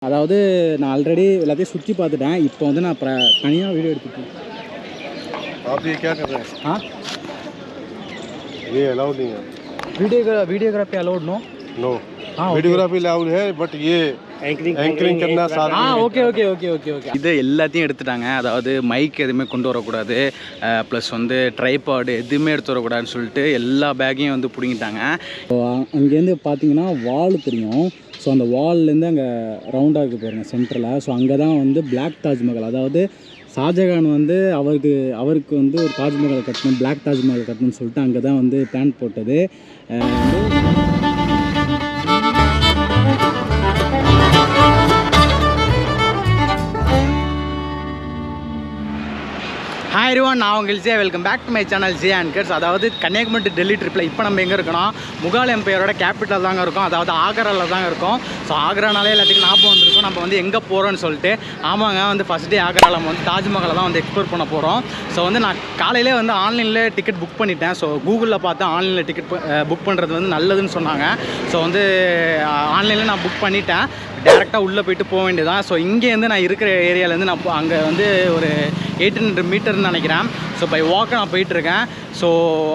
அதாவது நான் ஆல்ரெடி எல்லாத்தையும் சுற்றி பார்த்துட்டேன். இப்போ வந்து நான் தனியாக வீடியோ எடுத்துட்டேன். आप ये क्या कर रहे हैं? हाँ ये अलाउड नहीं है. Videography allowed no no. हाँ वीडियोग्राफी अलाउड है बट ये एंकरिंग करना साथ में. Okay okay okay okay okay. இது எல்லாத்தையும் எடுத்துட்டாங்க. அதாவது மைக் எதுவுமே கொண்டு வரக்கூடாது, ப்ளஸ் வந்து ட்ரைபாடு எதுவுமே எடுத்து வரக்கூடாதுன்னு சொல்லிட்டு எல்லா பேக்கையும் வந்து பிடிங்கிட்டாங்க. அங்கேருந்து பார்த்தீங்கன்னா வால் தெரியும். ஸோ அந்த வால்லேருந்து அங்கே ரவுண்டாக இருக்குது பாருங்கள் சென்டரில். ஸோ அங்கே தான் வந்து பிளாக் தாஜ்மஹால், அதாவது ஷாஜகான் வந்து அவருக்கு வந்து ஒரு தாஜ்மஹால் கட்டணும், பிளாக் தாஜ்மஹால் கட்டணும்னு சொல்லிட்டு அங்கே தான் வந்து பிளான் போட்டது. ஹாய் எவ்ரிவன், நான் உங்கள் Zia. Welcome back to my channel Zia Uncut. அதாவது கன்னியாகுமரி டு டெல்லி ட்ரிப்பில் இப்போ நம்ம எங்கே இருக்கோம், முகால் எம்பையரோட கேபிட்டல் தாங்க இருக்கும், அதாவது ஆக்ராவில் தாங்க இருக்கும். ஸோ ஆக்ரானாலே எல்லாத்துக்கும் ஞாபகம் வந்திருக்கும் நம்ம வந்து எங்கே போகிறோன்னு சொல்லிட்டு. ஆமாங்க, வந்து ஃபஸ்ட் டே ஆக்ராவில் நம்ம வந்து தாஜ்மஹாலை தான் வந்து எக்ஸ்ப்ளோர் பண்ண போகிறோம். ஸோ வந்து நான் காலையிலே வந்து ஆன்லைனில் டிக்கெட் புக் பண்ணிட்டேன். ஸோ கூகுளில் பார்த்து ஆன்லைனில் டிக்கெட் புக் பண்ணுறது வந்து நல்லதுன்னு சொன்னாங்க. ஸோ வந்து ஆன்லைனில் நான் புக் பண்ணிட்டேன். டேரெக்டாக உள்ளே போய்ட்டு போக வேண்டியதான். ஸோ இங்கேருந்து நான் இருக்கிற ஏரியாவிலேருந்து நான் அங்கே வந்து ஒரு 800 மீட்டர்னு நினைக்கிறேன். ஸோ பை வாக்கு நான் போயிட்டுருக்கேன். ஸோ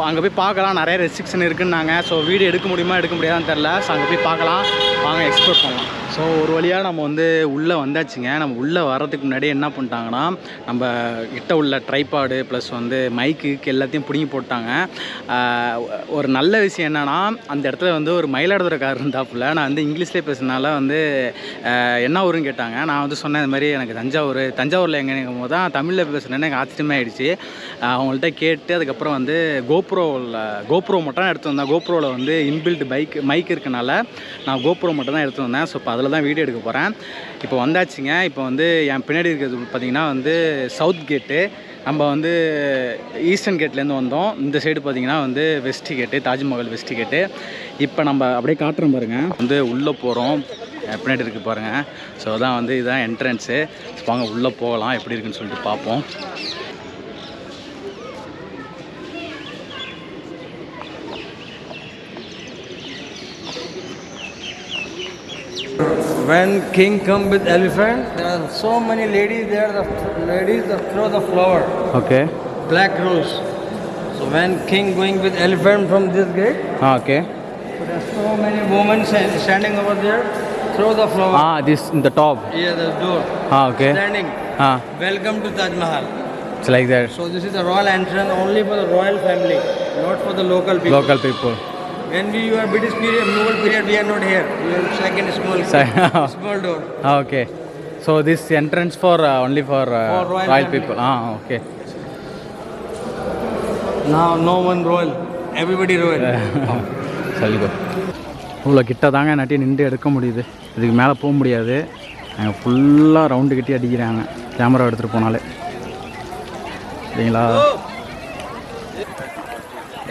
அங்கே போய் பார்க்கலாம், நிறைய ரெஸ்ட்ரிக்ஷன் இருக்குன்னாங்க. ஸோ வீடியோ எடுக்க முடியுமா எடுக்க முடியாதான்னு தெரில. ஸோ அங்கே போய் பார்க்கலாம், வாங்க எக்ஸ்ப்ளோர் பண்ணலாம். ஸோ ஒரு வழியாக நம்ம வந்து உள்ளே வந்தாச்சுங்க. நம்ம உள்ளே வர்றதுக்கு முன்னாடி என்ன பண்ணிட்டாங்கன்னா, நம்ம கிட்ட உள்ள ட்ரைபாடு ப்ளஸ் வந்து மைக்கு எல்லாத்தையும் பிடுங்கி போட்டாங்க. ஒரு நல்ல விஷயம் என்னென்னா, அந்த இடத்துல வந்து ஒரு மயிலாடுதுறைக்காரர் இருந்தாப்புல. நான் வந்து இங்கிலீஷ்லேயே பேசுனால வந்து என்ன ஊருன்னு கேட்டாங்க. நான் வந்து சொன்னேன் இந்த மாதிரி எனக்கு தஞ்சாவூரில் எங்கேங்கும் போது தான் தமிழில் பேசுனேன்னு எனக்கு ஆச்சரியமே ஆகிடுச்சு. அவங்கள்ட்ட கேட்டு அதுக்கப்புறம் வந்து கோப்ரோ மட்டும் தான் எடுத்து வந்தேன். கோப்ரோவில் வந்து இன்பில்ட் மைக் இருக்கனால நான் கோப்ரோ மட்டும் தான் எடுத்து வந்தேன். ஸோ இப்போ அதில் தான் வீடியோ எடுக்க போகிறேன். இப்போ வந்தாச்சுங்க. இப்போ வந்து என் பின்னாடி இருக்கிறது பார்த்திங்கன்னா வந்து சவுத் கேட்டு. நம்ம வந்து ஈஸ்டர்ன் கேட்லேருந்து வந்தோம். இந்த சைடு பார்த்திங்கன்னா வந்து வெஸ்ட் கேட்டு, தாஜ்மஹால் வெஸ்ட் கேட்டு. இப்போ நம்ம அப்படியே காட்டுறோம் பாருங்கள். வந்து உள்ளே போகிறோம், பின்னாடி இருக்குது பாருங்கள். ஸோ அதான் வந்து இதுதான் என்ட்ரன்ஸு. வாங்க உள்ளே போகலாம், எப்படி இருக்குன்னு சொல்லிட்டு பார்ப்போம். When king come with elephant, there are so many ladies there. The ladies that throw the flower. Okay. Black rose. So when king going with elephant from this gate. Okay. So there are so many women standing over there. Throw the flower. This in the top. Yeah, the door. Okay. Standing. Welcome to Taj Mahal. It's like that. So this is the royal entrance only for the royal family, not for the local people. Local people. When we were British period, Mughal period, we are not here. We are second small door. Okay. So this entrance for only for royal people. Okay. Now no one royal. Everybody royal. சொல்லிக்கோ. இவ்வளோ கிட்ட தாங்க நட்டி நின்று எடுக்க முடியுது. இதுக்கு மேலே போக முடியாது. நாங்கள் ஃபுல்லாக ரவுண்டு கட்டி அடிக்கிறாங்க கேமரா எடுத்துகிட்டு போனாலே. சரிங்களா?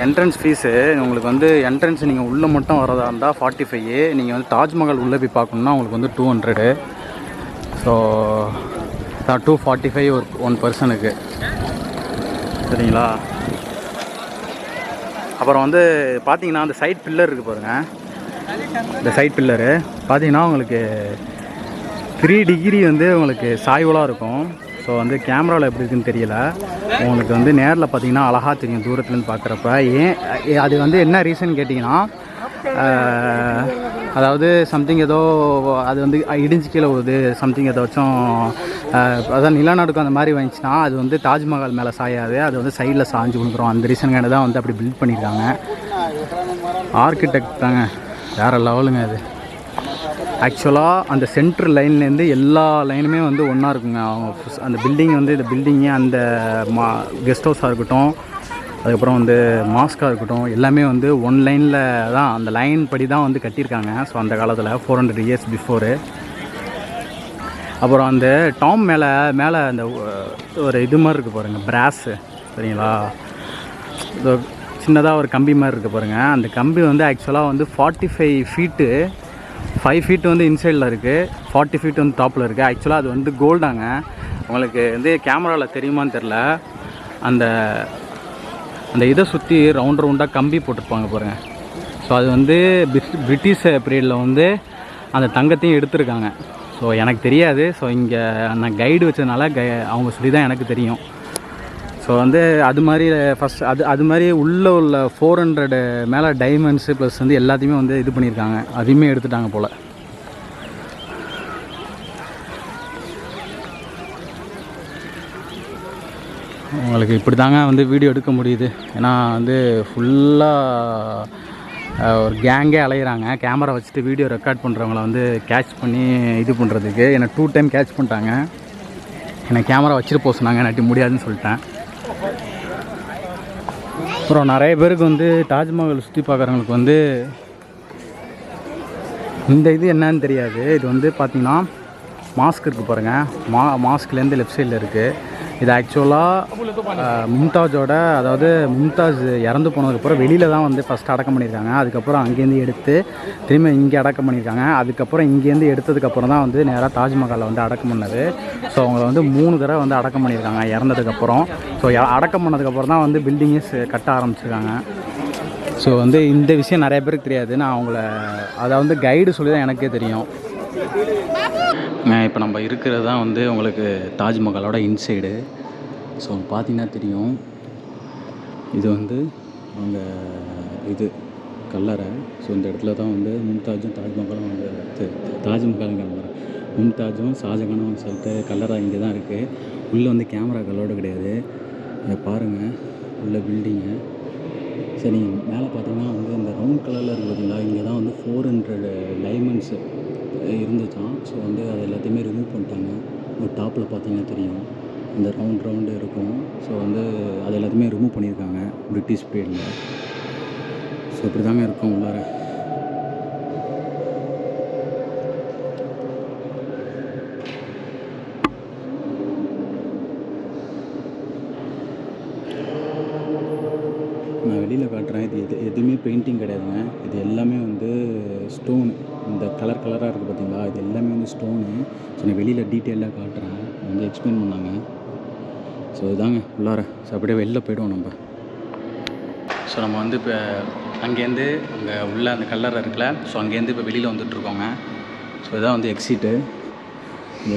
என்ட்ரன்ஸ் ஃபீஸு உங்களுக்கு வந்து என்ட்ரன்ஸ் நீங்கள் உள்ளே மட்டும் வரதா இருந்தால் 45. நீங்கள் வந்து தாஜ்மஹால் உள்ளே போய் பார்க்கணுன்னா உங்களுக்கு வந்து 200. ஸோ 245 ஒன் பர்சனுக்கு. சரிங்களா? அப்புறம் வந்து பார்த்தீங்கன்னா அந்த சைட் பில்லர் இருக்குது பாருங்கள். இந்த சைட் பில்லரு பார்த்தீங்கன்னா உங்களுக்கு 3 டிகிரி வந்து உங்களுக்கு சாய்வலாக இருக்கும். ஸோ வந்து கேமராவில் எப்படி இருக்குன்னு தெரியல, உங்களுக்கு வந்து நேரில் பார்த்தீங்கன்னா அழகாக தெரியும் தூரத்துலேருந்து பார்க்குறப்ப. அது வந்து என்ன ரீசன் கேட்டிங்கன்னா, அதாவது சம்திங் ஏதோ அது வந்து இடிஞ்சு கீழே போகுது, சம்திங் ஏதாச்சும் அதான் நிலநடுக்கம் அந்த மாதிரி வந்துச்சுன்னா அது வந்து தாஜ்மஹால் மேலே சாயாது, அது வந்து சைடில் சாஞ்சு கொடுக்குறோம். அந்த ரீசனுக்கான தான் வந்து அப்படி பில்ட் பண்ணியிருக்காங்க. ஆர்கிடெக்ட் தாங்க வேறு லெவலுங்க அது. ஆக்சுவலாக அந்த சென்ட்ரு லைன்லேருந்து எல்லா லைனுமே வந்து ஒன்றா இருக்குங்க. அவங்க அந்த பில்டிங் வந்து இந்த பில்டிங்கு அந்த கெஸ்ட் ஹவுஸாக இருக்கட்டும், அதுக்கப்புறம் வந்து மாஸ்காக இருக்கட்டும், எல்லாமே வந்து ஒன் லைனில் தான், அந்த லைன் படி தான் வந்து கட்டியிருக்காங்க. ஸோ அந்த காலத்தில் 400 இயர்ஸ் பிஃபோரு. அப்புறம் அந்த டாம் மேலே அந்த ஒரு இது மாதிரி இருக்குது பாருங்கள், பிராஸு. சரிங்களா? சின்னதாக ஒரு கம்பி மாதிரி இருக்குது பாருங்கள். அந்த கம்பி வந்து ஆக்சுவலாக வந்து 45 ஃபீட்டு, 5 ஃபீட் வந்து இன்சைடில் இருக்குது, 40 ஃபீட் வந்து டாப்பில் இருக்குது. ஆக்சுவலாக அது வந்து கோல்டாங்க. உங்களுக்கு வந்து கேமராவில் தெரியுமான்னு தெரில, அந்த இதை சுற்றி ரவுண்டாக கம்பி போட்டிருப்பாங்க பாருங்கள். ஸோ அது வந்து பிரிட்டிஷ் பீரியடில் வந்து அந்த தங்கத்தையும் எடுத்திருக்காங்க. ஸோ எனக்கு தெரியாது. ஸோ இங்கே நான் கைடு வச்சதுனால அவங்க சொல்லி தான் எனக்கு தெரியும். ஸோ வந்து அது மாதிரி ஃபஸ்ட் அது மாதிரி உள்ள 400 மேலே டைமண்ட்ஸு ப்ளஸ் வந்து எல்லாத்தையுமே வந்து இது பண்ணியிருக்காங்க. அதையுமே எடுத்துட்டாங்க போல். உங்களுக்கு இப்படி தாங்க வந்து வீடியோ எடுக்க முடியுது. ஏன்னா வந்து ஃபுல்லாக ஒரு கேங்கே அலையிறாங்க. கேமரா வச்சுட்டு வீடியோ ரெக்கார்ட் பண்ணுறவங்கள வந்து கேட்ச் பண்ணி இது பண்ணுறதுக்கு. என்னை 2 டைம் கேட்ச் பண்ணிட்டாங்க. என்னை கேமரா வச்சுட்டு போக சொன்னாங்க. என்னாட்டி முடியாதுன்னு சொல்லிட்டேன். அப்புறம் நிறைய பேருக்கு வந்து தாஜ்மஹால் சுற்றி பார்க்குறவங்களுக்கு வந்து இந்த இது என்னன்னு தெரியாது. இது வந்து பார்த்திங்கன்னா மாஸ்க் இருக்குது பாருங்கள். மாஸ்க்லேருந்து லெஃப்ட் சைடில் இருக்குது. இது ஆக்சுவலாக மும்தாஜோட, அதாவது மும்தாஜ் இறந்து போனதுக்கப்புறம் வெளியில் தான் வந்து ஃபஸ்ட்டு அடக்கம் பண்ணியிருக்காங்க. அதுக்கப்புறம் அங்கேருந்து எடுத்து திரும்ப இங்கே அடக்கம் பண்ணியிருக்காங்க. அதுக்கப்புறம் இங்கேருந்து எடுத்ததுக்கப்புறம் தான் வந்து நேராக தாஜ்மஹாலில் வந்து அடக்கம் பண்ணது. ஸோ அவங்கள வந்து 3 தடவை வந்து அடக்கம் பண்ணியிருக்காங்க இறந்ததுக்கப்புறம். ஸோ அடக்கம் பண்ணதுக்கப்புறம் தான் வந்து பில்டிங்கே கட்ட ஆரம்பிச்சிருக்காங்க. ஸோ வந்து இந்த விஷயம் நிறைய பேருக்கு தெரியாது. நான் அவங்கள அதை வந்து கைடு சொல்லி தான் எனக்கே தெரியும். இப்போ நம்ம இருக்கிறது தான் வந்து உங்களுக்கு தாஜ்மஹாலோட இன்சைடு. ஸோ பார்த்தீங்கன்னா தெரியும். இது வந்து அவங்க இது கல்லறை. ஸோ இந்த இடத்துல தான் வந்து மும்தாஜும் தாஜ்மஹாலும் வந்து தாஜ்மஹாலும் கல்லறை. மும்தாஜும் ஷாஜகானும் சொல்லிட்டு கல்லறை இங்கே தான் இருக்குது. உள்ளே வந்து கேமரா கல்லோடு கிடையாது. இதை பாருங்கள் உள்ள பில்டிங்கு. சரி, மேலே பார்த்தீங்கன்னா வந்து இந்த ரவுண்ட் கலரில் இருக்குது பார்த்தீங்களா, இங்கே தான் வந்து 400 டைமண்ட்ஸு இருந்துச்சான். ஸோ வந்து அது எல்லாத்தையுமே ரிமூவ் பண்ணிட்டாங்க. ஒரு டாப்பில் பார்த்தீங்கன்னா தெரியும் இந்த ரவுண்டு இருக்கும். ஸோ வந்து அது எல்லாத்தையுமே ரிமூவ் பண்ணியிருக்காங்க பிரிட்டிஷ் பீரியடில். ஸோ இப்படி தாங்க இருக்கும் உள்ளார. நான் வெளியில் காட்டுறேன். இது எதுவுமே பெயிண்டிங் கிடையாதுங்க. இது எல்லாமே வந்து ஸ்டோனு. இந்த கலராக இருக்குது பார்த்தீங்களா, இது எல்லாமே வந்து ஸ்டோனு. ஸோ நான் வெளியில் டீட்டெயிலாக காட்டுறேன். வந்து எக்ஸ்பிளைன் பண்ணாங்க. ஸோ இதுதாங்க உள்ளார. ஸோ அப்படியே வெளில போய்டுவோம் நம்ம. ஸோ நம்ம வந்து இப்போ அங்கேருந்து அங்கே உள்ள அந்த கல்லறை இருக்குல்ல, ஸோ அங்கேருந்து இப்போ வெளியில் வந்துட்டுருக்கோங்க. ஸோ இதான் வந்து எக்ஸிட்டு.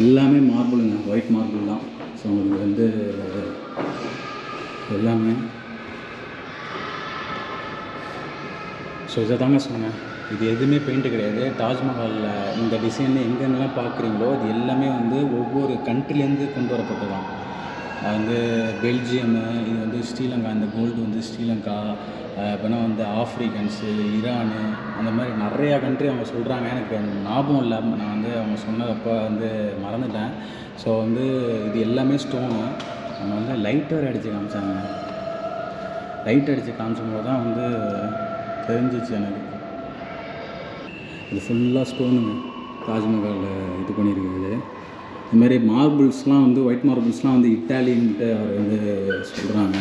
எல்லாமே மார்பிளுங்க, ஒயிட் மார்பிள் தான். ஸோ உங்களுக்கு வந்து எல்லாமே. ஸோ இதை தாங்க சொன்னேன். இது எதுவுமே பெயிண்ட்டு கிடையாது. தாஜ்மஹாலில் இந்த டிசைன் எங்கெங்கெல்லாம் பார்க்குறீங்களோ இது எல்லாமே வந்து ஒவ்வொரு கண்ட்ரிலேருந்து கொண்டு வரப்பட்டதான். அது வந்து பெல்ஜியமு, இது வந்து ஸ்ரீலங்கா, இந்த கோல்டு வந்து ஸ்ரீலங்கா, அப்புறம் வந்து ஆஃப்ரிக்கன்ஸு, ஈரானு, அந்த மாதிரி நிறையா கண்ட்ரி அவங்க சொல்கிறாங்க. எனக்கு ஞாபகம் இல்லை, நான் வந்து அவங்க சொன்னதப்போ வந்து மறந்துட்டேன். ஸோ வந்து இது எல்லாமே ஸ்டோனு. அவங்க வந்து லைட்டர் அடித்து காமிச்சாங்க. லைட் அடித்து காமிச்சும்போது தான் வந்து தெரிஞ்சிச்சு எனக்கு. இது ஃபுல்லாக ஸ்டோனுங்க. தாஜ்மஹாலில் இது பண்ணியிருக்குது. இதுமாரி மார்பிள்ஸ்லாம் வந்து ஒயிட் மார்பிள்ஸ்லாம் வந்து இட்டாலியன்ட்டு அவர் வந்து சொல்கிறாங்க.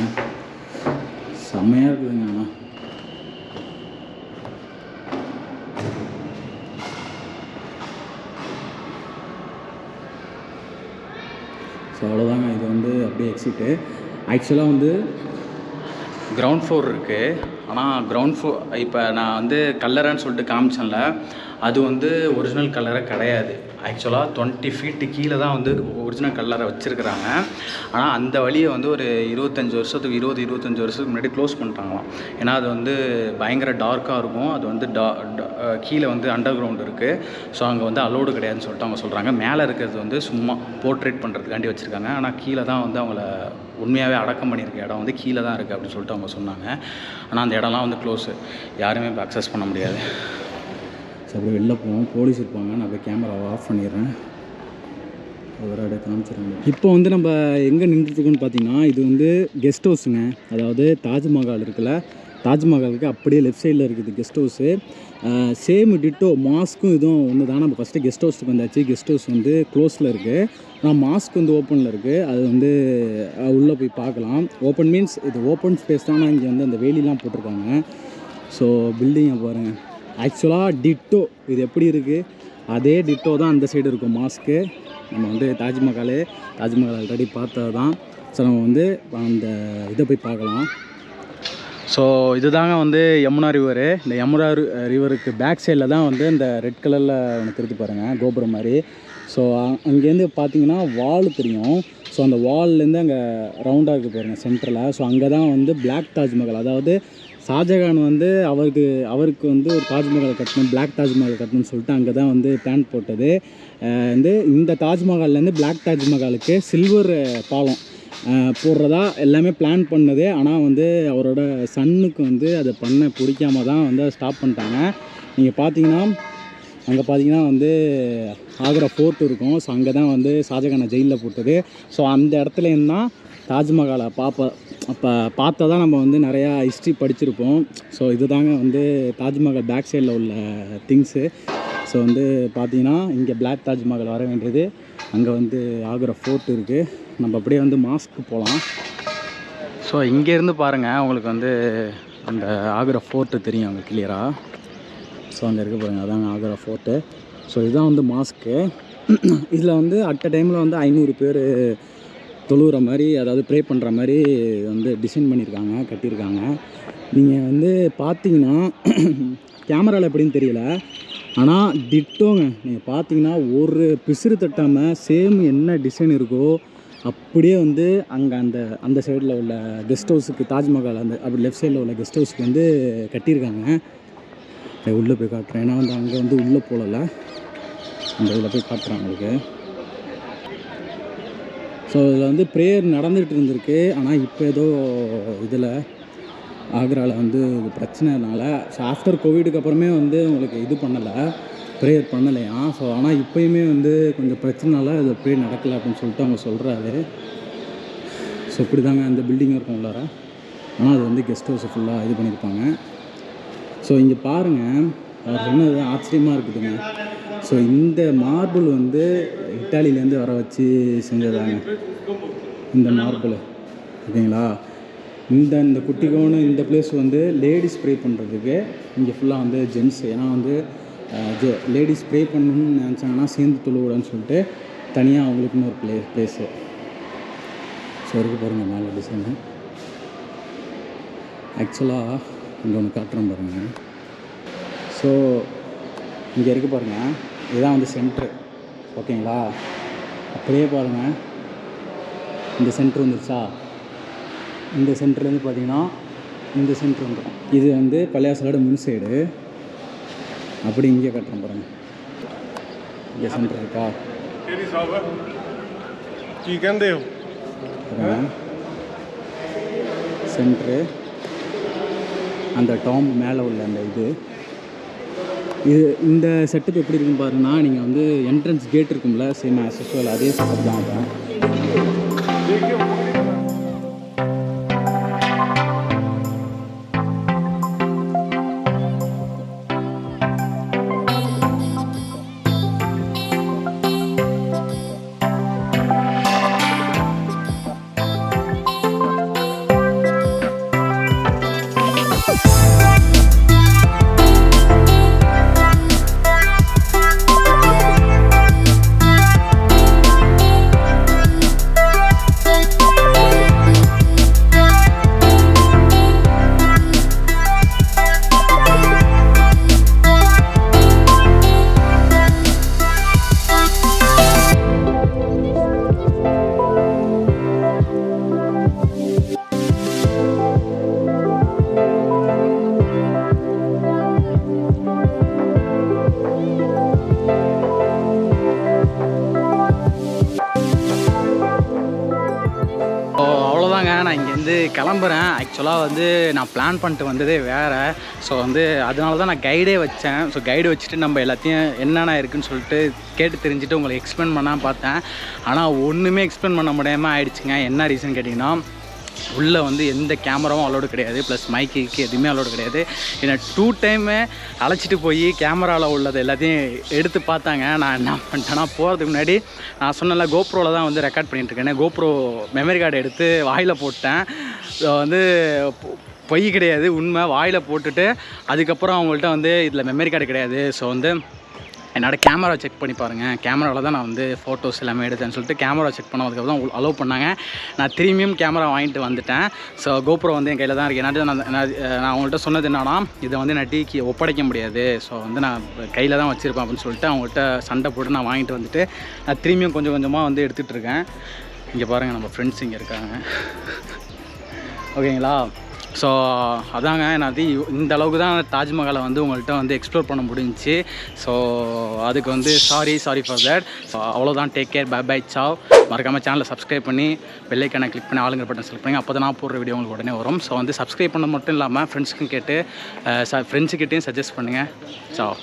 செம்மையாக இருக்குதுங்க. ஆனால் ஸோ அவ்வளோதாங்க. இது வந்து அப்படியே எக்ஸிட்டு. ஆக்சுவலாக வந்து கிரவுண்ட் ஃப்ளோர் இருக்குது. ஆனால் கிரவுண்ட் ஃப்ளோர் இப்போ நான் வந்து கல்லறைன்னு சொல்லிட்டு காமிச்சேன்ல, அது வந்து ஒரிஜினல் கல்லறை கிடையாது. ஆக்சுவலாக 20 ஃபீட்டு கீழே தான் வந்து ஒரிஜினல் கல்லறை வச்சுருக்குறாங்க. ஆனால் அந்த வழியை வந்து ஒரு 25 வருஷத்துக்கு முன்னாடி க்ளோஸ் பண்ணிட்டாங்களாம். ஏன்னா அது வந்து பயங்கர டார்க்காக இருக்கும். அது வந்து கீழே வந்து அண்டர் கிரவுண்ட் இருக்குது. ஸோ அங்கே வந்து அலோடு கிடையாதுன்னு சொல்லிட்டு அவங்க சொல்கிறாங்க. மேலே இருக்கிறது வந்து சும்மா போர்ட்ரேட் பண்ணுறதுக்காண்டி வச்சுருக்காங்க. ஆனால் கீழே தான் வந்து அவங்கள உண்மையாகவே அடக்கம் பண்ணியிருக்க இடம் வந்து கீழே தான் இருக்குது அப்படின்னு சொல்லிட்டு அவங்க சொன்னாங்க. ஆனால் அந்த இடம்லாம் வந்து க்ளோஸு, யாருமே இப்போ அக்சஸ் பண்ண முடியாது. ஸோ அப்படி வெளில போவோம். போலீஸ் இருப்பாங்க. நான் போய் கேமராவை ஆஃப் பண்ணிடுறேன். ஒரு அப்படியே காமிச்சிடுறாங்க. இப்போ வந்து நம்ம எங்கே நின்றுட்டுருக்கோன்னு பார்த்தீங்கன்னா, இது வந்து கெஸ்ட் ஹவுஸுங்க. அதாவது தாஜ்மஹால் இருக்குல்ல, தாஜ்மஹாலுக்கு அப்படியே லெஃப்ட் சைடில் இருக்குது கெஸ்ட் ஹவுஸு. சேம் டிட்டோ மாஸ்க்கும் இதுவும் ஒன்று தான். நம்ம ஃபஸ்ட்டு கெஸ்ட் ஹவுஸுக்கு வந்தாச்சு. கெஸ்ட் ஹவுஸ் வந்து க்ளோஸில் இருக்குது. ஆனால் மாஸ்க் வந்து ஓப்பனில் இருக்குது. அது வந்து உள்ளே போய் பார்க்கலாம். ஓப்பன் மீன்ஸ் இது ஓப்பன் ஸ்பேஸ் தான். இங்கே வந்து அந்த வேலிலாம் போட்டிருக்காங்க. ஸோ பில்டிங்கை பாருங்கள். ஆக்சுவலாக டிட்டோ இது எப்படி இருக்குது அதே டிட்டோ தான் அந்த சைடு இருக்கும் மாஸ்க்கு. நம்ம வந்து தாஜ்மஹால் ஆல்ரெடி பார்த்தது தான். ஸோ நம்ம வந்து அந்த இதை போய் பார்க்கலாம். ஸோ இது தாங்க வந்து யமுனா ரிவரு. இந்த யமுனா ரிவருக்கு பேக் சைடில் தான் வந்து இந்த ரெட் கலரில் ஒன்று திருத்தி பாருங்கள் கோபுரம் மாதிரி. ஸோ அங்கேருந்து பார்த்தீங்கன்னா வால் தெரியும். ஸோ அந்த வால்லேருந்து அங்கே ரவுண்டாக இருக்குது பாருங்கள் சென்டரில். ஸோ அங்கே தான் வந்து பிளாக் தாஜ்மஹால், அதாவது ஷாஜகான் வந்து அவருக்கு வந்து ஒரு தாஜ்மஹால் கட்டணும், பிளாக் தாஜ்மஹால் கட்டணும்னு சொல்லிட்டு அங்கே தான் வந்து பிளான் போட்டது. வந்து இந்த தாஜ்மஹால்லேருந்து பிளாக் தாஜ்மஹாலுக்கு சில்வர் பாலம் போடுறதா எல்லாமே பிளான் பண்ணது. ஆனால் வந்து அவரோட சன்னுக்கு வந்து அதை பண்ண பிடிக்காம தான் வந்து அதை ஸ்டாப் பண்ணிட்டாங்க. நீங்கள் பார்த்தீங்கன்னா அங்கே பார்த்தீங்கன்னா வந்து ஆக்ரா ஃபோர்ட் இருக்கும். ஸோ அங்கே தான் வந்து ஷாஜகானை ஜெயிலில் போட்டது. ஸோ அந்த இடத்துலேருந்து தான் தாஜ்மஹாலை அப்போ பார்த்தா தான் நம்ம வந்து நிறையா ஹிஸ்ட்ரி படிச்சிருப்போம். ஸோ இதுதாங்க வந்து தாஜ்மஹால் பேக் சைடில் உள்ள திங்ஸு. ஸோ வந்து பார்த்தீங்கன்னா இங்கே பிளாக் தாஜ்மஹால் வர வேண்டியது, அங்கே வந்து ஆக்ரா ஃபோர்ட் இருக்குது. நம்ம அப்படியே வந்து மாஸ்க்கு போகலாம். ஸோ இங்கேருந்து பாருங்கள் உங்களுக்கு வந்து அந்த ஆக்ரா ஃபோர்ட்டு தெரியும் அங்கே கிளியராக. ஸோ அங்கே இருக்க பாருங்கள், அதாங்க ஆக்ரா ஃபோர்ட்டு. ஸோ இதுதான் வந்து மாஸ்க்கு. இதில் வந்து அட் அ டைமில் வந்து 500 பேர் தொழுகிற மாதிரி, அதாவது ப்ரே பண்ணுற மாதிரி வந்து டிசைன் பண்ணியிருக்காங்க, கட்டியிருக்காங்க. நீங்கள் வந்து பார்த்தீங்கன்னா கேமராவில் எப்படின்னு தெரியல, ஆனால் டிட்டோங்க. நீங்கள் பார்த்தீங்கன்னா ஒரு பிசுறு தட்டாமல் சேம் என்ன டிசைன் இருக்கோ அப்படியே வந்து அங்கே அந்த சைடில் உள்ள கெஸ்ட் ஹவுஸுக்கு, தாஜ்மஹால் அந்த அப்படி லெஃப்ட் சைடில் உள்ள கெஸ்ட் ஹவுஸுக்கு வந்து கட்டியிருக்காங்க. உள்ளே போய் காட்டுறேன், ஏன்னா வந்து அங்கே வந்து உள்ளே போகலை, அந்த இதில் போய் காட்டுறேன் உங்களுக்கு. ஸோ இதில் வந்து ப்ரேயர் நடந்துகிட்டு இருந்திருக்கு. ஆனால் இப்போ ஏதோ இதில் ஆக்ராவில் வந்து இது பிரச்சனைனால, ஸோ ஆஃப்டர் கோவிடுக்கு அப்புறமே வந்து உங்களுக்கு இது பண்ணலை, ப்ரேயர் பண்ணலையா. ஸோ ஆனால் இப்போயுமே வந்து கொஞ்சம் பிரச்சனைனால இது ப்ரேயர் நடக்கலை அப்படின்னு சொல்லிட்டு அவங்க சொல்கிறாரு. ஸோ இப்படி தாங்க அந்த பில்டிங் இருக்கும் உள்ளார. ஆனால் அது வந்து கெஸ்ட் ஹவுஸை ஃபுல்லாக இது பண்ணியிருப்பாங்க. ஸோ இங்கே பாருங்கள், அவர் சொன்னது ஆச்சரியமாக இருக்குதுங்க. ஸோ இந்த மார்பிள் வந்து இட்டாலியிலேருந்து வர வச்சு செஞ்சதாங்க இந்த மார்பிள், ஓகேங்களா. இந்த குட்டிக்கோன்னு இந்த பிளேஸ் வந்து லேடிஸ் ப்ரே பண்ணுறதுக்கு, இங்கே ஃபுல்லாக வந்து ஜென்ட்ஸ். ஏன்னா வந்து லேடிஸ் ப்ரே பண்ணணும்னு நினச்சாங்கன்னா சேர்ந்து தொழுவிடன்னு சொல்லிட்டு தனியாக அவங்களுக்குன்னு ஒரு பிளேஸு. ஸோ இருக்குது பாருங்கள் மேலே டிசைனு. ஆக்சுவலாக இங்கே ஒன்று காட்டுறோம் பாருங்கள். ஸோ இங்கே இருக்குது பாருங்கள், இதுதான் வந்து சென்ட்ரு, ஓகேங்களா. அப்படியே பாருங்கள், இந்த சென்ட்ரு வந்துருச்சா, இந்த சென்டர்லேருந்து பார்த்தீங்கன்னா இந்த சென்ட்ரு வந்துடும். இது வந்து பள்ளியாசலோட முன் சைடு. அப்படி இங்கே கட்டுறோம் பாருங்கள், இங்கே சென்ட்ரு இருக்கா, சென்ட்ரு அந்த டாம் மேலே உள்ள அந்த இது இந்த செட்டப் எப்படி இருக்குன்னு பாருங்கன்னா, நீங்கள் வந்து என்ட்ரன்ஸ் கேட் இருக்கும்ல, சேம் ஆஸ் யூசுவல் அதே செட்டப் தான் அதான். நான் இங்கேருந்து கிளம்புறேன். ஆக்சுவலாக வந்து நான் பிளான் பண்ணிட்டு வந்ததே வேறு. ஸோ வந்து அதனால தான் நான் கைடே வச்சேன். ஸோ கைடு வச்சுட்டு நம்ம எல்லாத்தையும் என்னென்ன இருக்குதுன்னு சொல்லிட்டு கேட்டு தெரிஞ்சுட்டு உங்களுக்கு எக்ஸ்பிளைன் பண்ணால் பார்த்தேன். ஆனால் ஒன்றுமே எக்ஸ்பிளைன் பண்ண முடியாமல் ஆயிடுச்சுங்க. என்ன ரீசன் கேட்டிங்கன்னா, உள்ளே வந்து எந்த கேமராவும் அலோடு கிடையாது, ப்ளஸ் மைக்கு எதுவுமே அலோடு கிடையாது. என்னை 2 டைமு அழைச்சிட்டு போய் கேமராவில் உள்ளது எல்லாத்தையும் எடுத்து பார்த்தாங்க. நான் என்ன பண்ணிட்டேன்னா, போகிறதுக்கு முன்னாடி நான் சொன்னல கோப்ரோவில் தான் வந்து ரெக்கார்ட் பண்ணிட்டுருக்கேன். கோப்ரோ மெமரி கார்டு எடுத்து வாயில் போட்டேன். வந்து பொய் கிடையாது, உண்மை. வாயில் போட்டுட்டு அதுக்கப்புறம் அவங்கள்ட்ட வந்து இதில் மெமரி கார்டு கிடையாது, ஸோ வந்து என்னோடய கேமரா செக் பண்ணி பாருங்கள், கேமராவில் தான் நான் வந்து ஃபோட்டோஸ் எல்லாமே எடுத்தேன்னு சொல்லிட்டு கேமரா செக் பண்ணதுக்கப்புறம் தான் அலோவ் பண்ணாங்க. நான் திரும்பியும் கேமரா வாங்கிட்டு வந்துட்டேன். ஸோ கோப்ரோ வந்து என் கையில் தான் இருக்குது. நான் அவங்கள்ட்ட சொன்னது என்னன்னா, இதை வந்து நான் டீக்கு ஒப்படைக்க முடியாது, ஸோ வந்து நான் கையில் தான் வச்சுருப்பேன் அப்படின்னு சொல்லிட்டு அவங்கள்ட்ட சண்டை போட்டு நான் வாங்கிட்டு வந்துட்டு நான் திரும்பியும் கொஞ்சம் கொஞ்சமாக வந்து எடுத்துகிட்டு இருக்கேன். இங்கே பாருங்கள், நம்ம ஃப்ரெண்ட்ஸ் இங்கே இருக்காங்க. ஓகேங்களா? ஸோ அதாங்க, நான் இந்த அளவுக்கு தான் தாஜ்மஹாலை வந்து உங்கள்கிட்ட வந்து எக்ஸ்ப்ளோர் பண்ண முடிஞ்சிச்சு. ஸோ அதுக்கு வந்து சாரி ஃபார் தட். ஸோ அவ்வளோதான். டேக் கேர், பை பை, சாவ். மறக்காமல் சேனலை சப்ஸ்கிரைப் பண்ணி பெல் ஐக்கானை கிளிக் பண்ணி ஆளுங்கிற பட்டன் செலக்ட் பண்ணி, அப்போ தான் நான் போடுற வீடியோ உங்களுக்கு உடனே வரும். ஸோ வந்து சப்ஸ்கிரைப் பண்ண மட்டும் இல்லாமல் ஃப்ரெண்ட்ஸுக்கிட்டையும் சஜஸ்ட் பண்ணுங்கள். சாவ்.